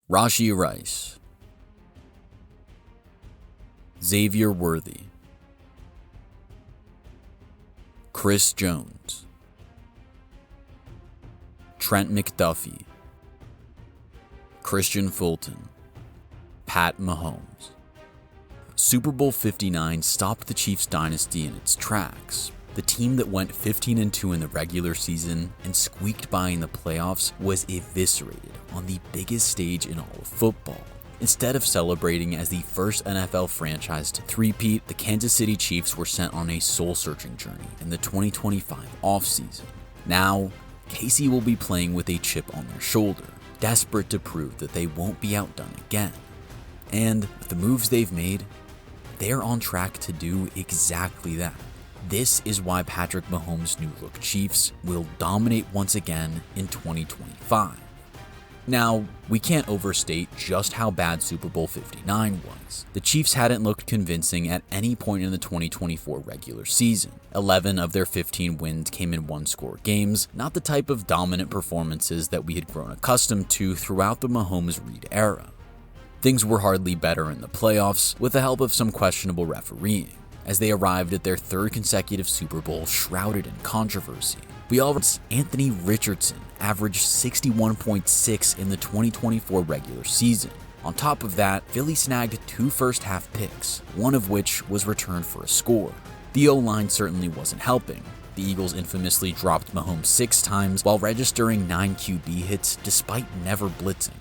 Rashee Rice, Xavier Worthy, Chris Jones, Trent McDuffie, Christian Fulton, Pat Mahomes. Super Bowl 59 stopped the Chiefs dynasty in its tracks. The team that went 15-2 in the regular season and squeaked by in the playoffs was eviscerated on the biggest stage in all of football. Instead of celebrating as the first NFL franchise to three-peat, the Kansas City Chiefs were sent on a soul-searching journey in the 2025 offseason. Now, KC will be playing with a chip on their shoulder, desperate to prove that they won't be outdone again. And with the moves they've made, they're on track to do exactly that. This is why Patrick Mahomes' new-look Chiefs will dominate once again in 2025. Now, we can't overstate just how bad Super Bowl 59 was. The Chiefs hadn't looked convincing at any point in the 2024 regular season. 11 of their 15 wins came in one-score games, not the type of dominant performances that we had grown accustomed to throughout the Mahomes-Reid era. Things were hardly better in the playoffs, with the help of some questionable refereeing, as they arrived at their third consecutive Super Bowl shrouded in controversy. We all Anthony Richardson averaged 61.6 in the 2024 regular season. On top of that, Philly snagged 2 first-half picks, one of which was returned for a score. The O-line certainly wasn't helping. The Eagles infamously dropped Mahomes 6 times while registering 9 QB hits despite never blitzing.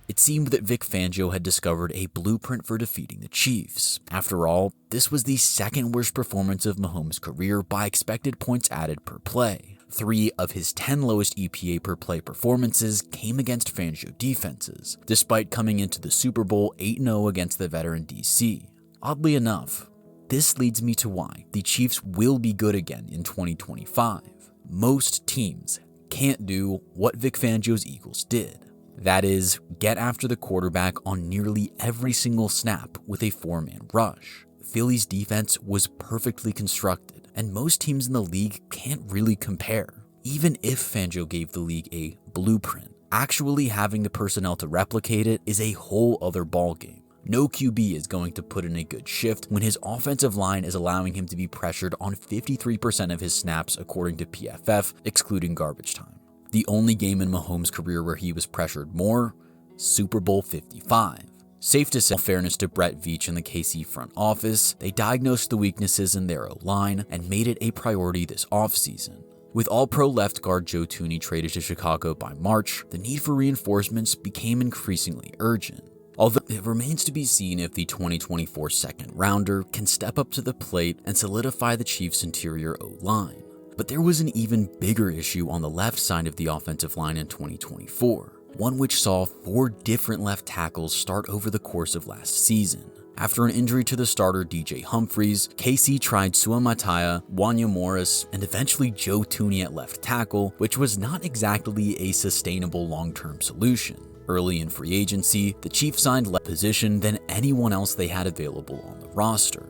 It seemed that Vic Fangio had discovered a blueprint for defeating the Chiefs. After all, this was the second worst performance of Mahomes' career by expected points added per play. 3 of his 10 lowest EPA per play performances came against Fangio defenses, despite coming into the Super Bowl 8-0 against the veteran DC. Oddly enough, this leads me to why the Chiefs will be good again in 2025. Most teams can't do what Vic Fangio's Eagles did. That is, get after the quarterback on nearly every single snap with a 4-man rush. Philly's defense was perfectly constructed, and most teams in the league can't really compare. Even if Fangio gave the league a blueprint, actually having the personnel to replicate it is a whole other ballgame. No QB is going to put in a good shift when his offensive line is allowing him to be pressured on 53% of his snaps according to PFF, excluding garbage time. The only game in Mahomes' career where he was pressured more, Super Bowl 55. Safe to say, in fairness to Brett Veach and the KC front office, they diagnosed the weaknesses in their O-line and made it a priority this offseason. With all-pro left guard Joe Thuney traded to Chicago by March, the need for reinforcements became increasingly urgent. Although it remains to be seen if the 2024 second rounder can step up to the plate and solidify the Chiefs' interior O-line. But there was an even bigger issue on the left side of the offensive line in 2024, one which saw 4 different left tackles start over the course of last season. After an injury to the starter DJ Humphries, KC tried Suamataia, Wanya Morris, and eventually Joe Thuney at left tackle, which was not exactly a sustainable long-term solution. Early in free agency, the Chiefs signed less position than anyone else they had available on the roster.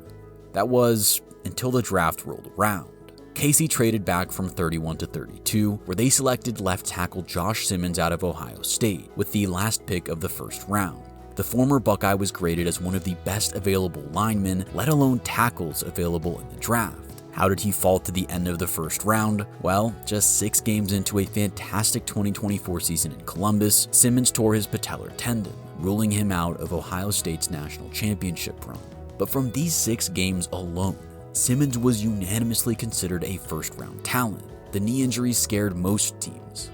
That was until the draft rolled around. KC traded back from 31 to 32, where they selected left tackle Josh Simmons out of Ohio State with the last pick of the first round. The former Buckeye was graded as one of the best available linemen, let alone tackles available in the draft. How did he fall to the end of the first round? Well, just 6 games into a fantastic 2024 season in Columbus, Simmons tore his patellar tendon, ruling him out of Ohio State's national championship run. But from these 6 games alone, Simmons was unanimously considered a first-round talent. The knee injury scared most teams,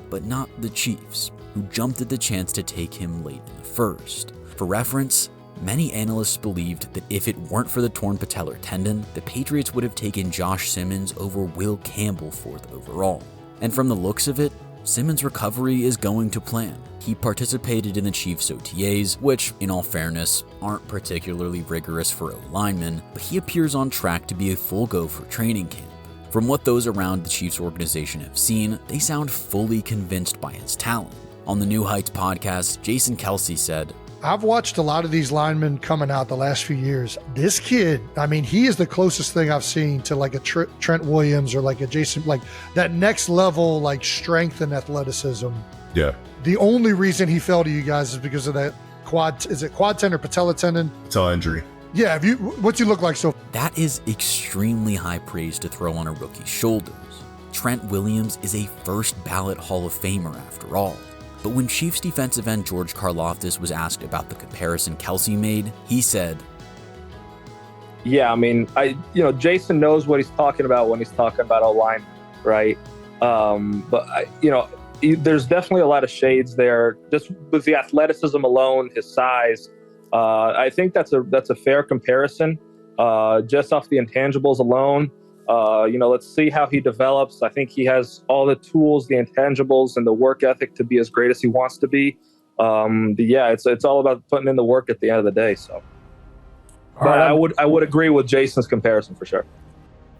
but not the Chiefs, who jumped at the chance to take him late in the first. For reference, many analysts believed that if it weren't for the torn patellar tendon, the Patriots would have taken Josh Simmons over Will Campbell 4th overall. And from the looks of it, Simmons' recovery is going to plan. He participated in the Chiefs' OTAs, which, in all fairness, aren't particularly rigorous for O-linemen, but he appears on track to be a full go for training camp. From what those around the Chiefs organization have seen, they sound fully convinced by his talent. On the New Heights podcast, Jason Kelce said, I've watched a lot of these linemen coming out the last few years. This kid, I mean, he is the closest thing I've seen to like a Trent Williams or like a Jason, like that next level, like strength and athleticism. Yeah. The only reason he fell to you guys is because of that quad tendon or patella tendon? Patella injury. Yeah. What's he look like so? That is extremely high praise to throw on a rookie's shoulders. Trent Williams is a first ballot Hall of Famer after all. But when Chiefs defensive end George Karlaftis was asked about the comparison Kelce made, he said, "Yeah, I mean, Jason knows what he's talking about when he's talking about O-line, right? There's definitely a lot of shades there. Just with the athleticism alone, his size, I think that's a fair comparison. Just off the intangibles alone, let's see how he develops. I think he has all the tools, the intangibles, and the work ethic to be as great as he wants to be. It's all about putting in the work at the end of the day. So, I would agree with Jason's comparison for sure.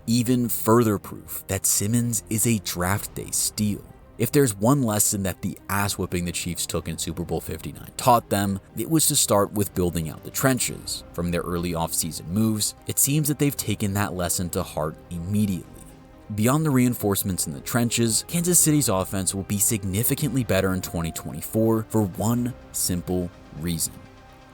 Even further proof that Simmons is a draft day steal. If there's one lesson that the ass whipping the Chiefs took in Super Bowl 59 taught them, it was to start with building out the trenches. From their early offseason moves, it seems that they've taken that lesson to heart immediately. Beyond the reinforcements in the trenches, Kansas City's offense will be significantly better in 2024 for one simple reason: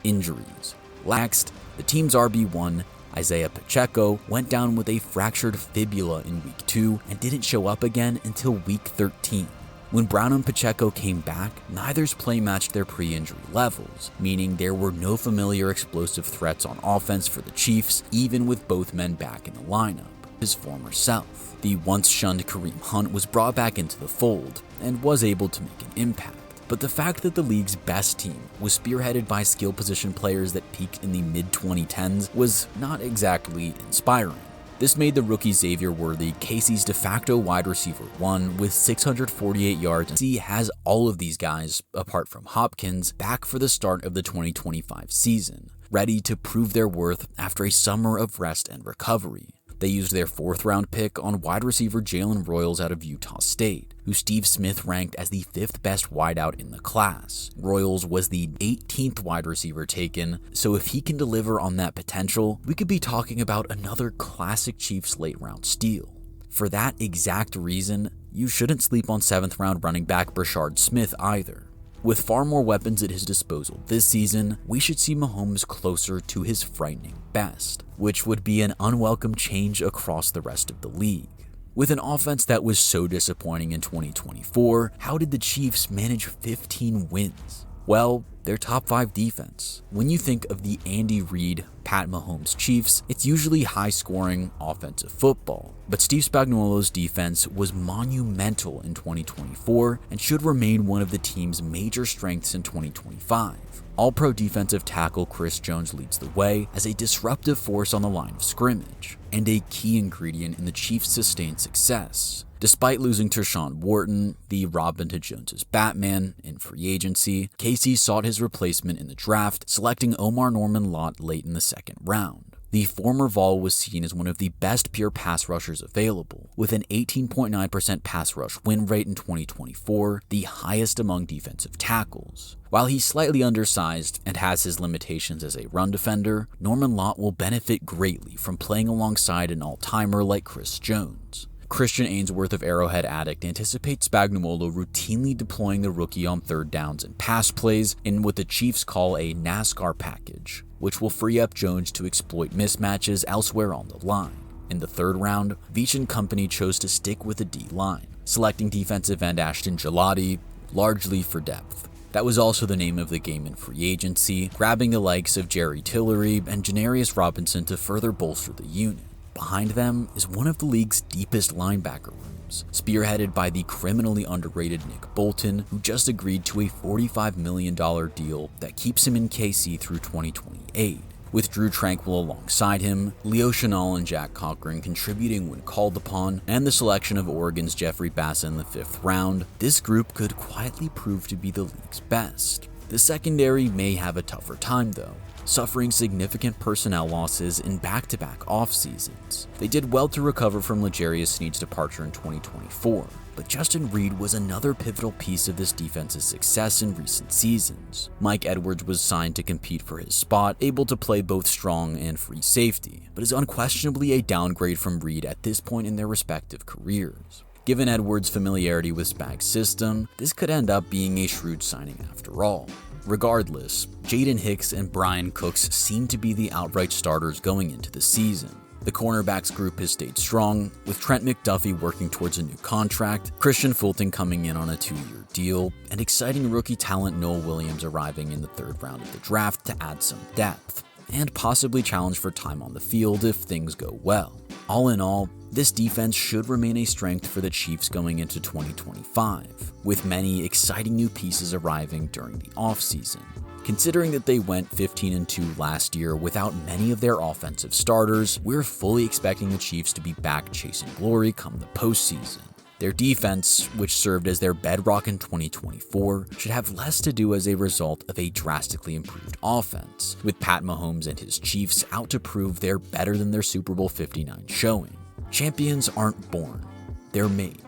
injuries. Next, the team's RB1, Isaiah Pacheco, went down with a fractured fibula in week 2 and didn't show up again until week 13. When Brown and Pacheco came back, neither's play matched their pre-injury levels, meaning there were no familiar explosive threats on offense for the Chiefs, even with both men back in the lineup. His former self, the once-shunned Kareem Hunt, was brought back into the fold and was able to make an impact. But the fact that the league's best team was spearheaded by skill position players that peaked in the mid-2010s was not exactly inspiring. This made the rookie Xavier Worthy KC's de facto wide receiver 1 with 648 yards, and he has all of these guys, apart from Hopkins, back for the start of the 2025 season, ready to prove their worth after a summer of rest and recovery. They used their 4th-round pick on wide receiver Jalen Royals out of Utah State, who Steve Smith ranked as the 5th best wideout in the class. Royals was the 18th wide receiver taken, so if he can deliver on that potential, we could be talking about another classic Chiefs late-round steal. For that exact reason, you shouldn't sleep on 7th-round running back Brashard Smith either. With far more weapons at his disposal this season, we should see Mahomes closer to his frightening best, which would be an unwelcome change across the rest of the league. With an offense that was so disappointing in 2024, how did the Chiefs manage 15 wins? Well, their top 5 defense. When you think of the Andy Reid, Pat Mahomes Chiefs, it's usually high-scoring offensive football. But Steve Spagnuolo's defense was monumental in 2024 and should remain one of the team's major strengths in 2025. All-pro defensive tackle Chris Jones leads the way as a disruptive force on the line of scrimmage, and a key ingredient in the Chiefs' sustained success. Despite losing Tershawn Wharton, the Robin to Jones's Batman, in free agency, KC sought his replacement in the draft, selecting Omar Norman Lott late in the 2nd round. The former Vol was seen as one of the best pure pass rushers available, with an 18.9% pass rush win rate in 2024, the highest among defensive tackles. While he's slightly undersized and has his limitations as a run defender, Norman Lott will benefit greatly from playing alongside an all-timer like Chris Jones. Christian Ainsworth of Arrowhead Addict anticipates Spagnuolo routinely deploying the rookie on 3rd downs and pass plays in what the Chiefs call a NASCAR package, which will free up Jones to exploit mismatches elsewhere on the line. In the 3rd round, Veach and company chose to stick with the D-line, selecting defensive end Ashton Gelati, largely for depth. That was also the name of the game in free agency, grabbing the likes of Jerry Tillery and Janarius Robinson to further bolster the unit. Behind them is one of the league's deepest linebacker rooms, spearheaded by the criminally underrated Nick Bolton, who just agreed to a $45 million deal that keeps him in KC through 2028. With Drew Tranquill alongside him, Leo Chenal and Jack Cochran contributing when called upon, and the selection of Oregon's Jeffrey Bassa in the 5th round, this group could quietly prove to be the league's best. The secondary may have a tougher time though, suffering significant personnel losses in back-to-back off seasons. They did well to recover from L'Jarius Sneed's departure in 2024, but Justin Reid was another pivotal piece of this defense's success in recent seasons. Mike Edwards was signed to compete for his spot, able to play both strong and free safety, but is unquestionably a downgrade from Reid at this point in their respective careers. Given Edwards' familiarity with Spag's system, this could end up being a shrewd signing after all. Regardless, Jaden Hicks and Brian Cooks seem to be the outright starters going into the season. The cornerbacks group has stayed strong, with Trent McDuffie working towards a new contract, Christian Fulton coming in on a 2-year deal, and exciting rookie talent Noah Williams arriving in the 3rd round of the draft to add some depth, and possibly challenge for time on the field if things go well. All in all, this defense should remain a strength for the Chiefs going into 2025, with many exciting new pieces arriving during the offseason. Considering that they went 15-2 last year without many of their offensive starters, we're fully expecting the Chiefs to be back chasing glory come the postseason. Their defense, which served as their bedrock in 2024, should have less to do as a result of a drastically improved offense, with Pat Mahomes and his Chiefs out to prove they're better than their Super Bowl 59 showing. Champions aren't born, they're made.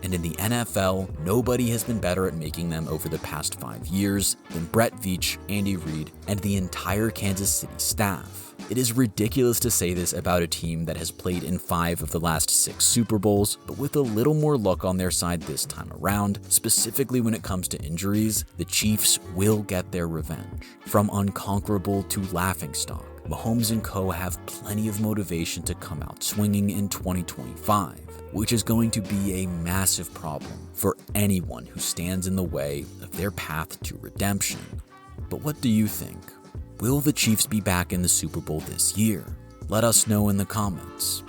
And in the NFL, nobody has been better at making them over the past 5 years than Brett Veach, Andy Reid, and the entire Kansas City staff. It is ridiculous to say this about a team that has played in 5 of the last 6 Super Bowls, but with a little more luck on their side this time around, specifically when it comes to injuries, the Chiefs will get their revenge. From unconquerable to laughingstock, Mahomes and co have plenty of motivation to come out swinging in 2025, which is going to be a massive problem for anyone who stands in the way of their path to redemption. But what do you think? Will the Chiefs be back in the Super Bowl this year? Let us know in the comments.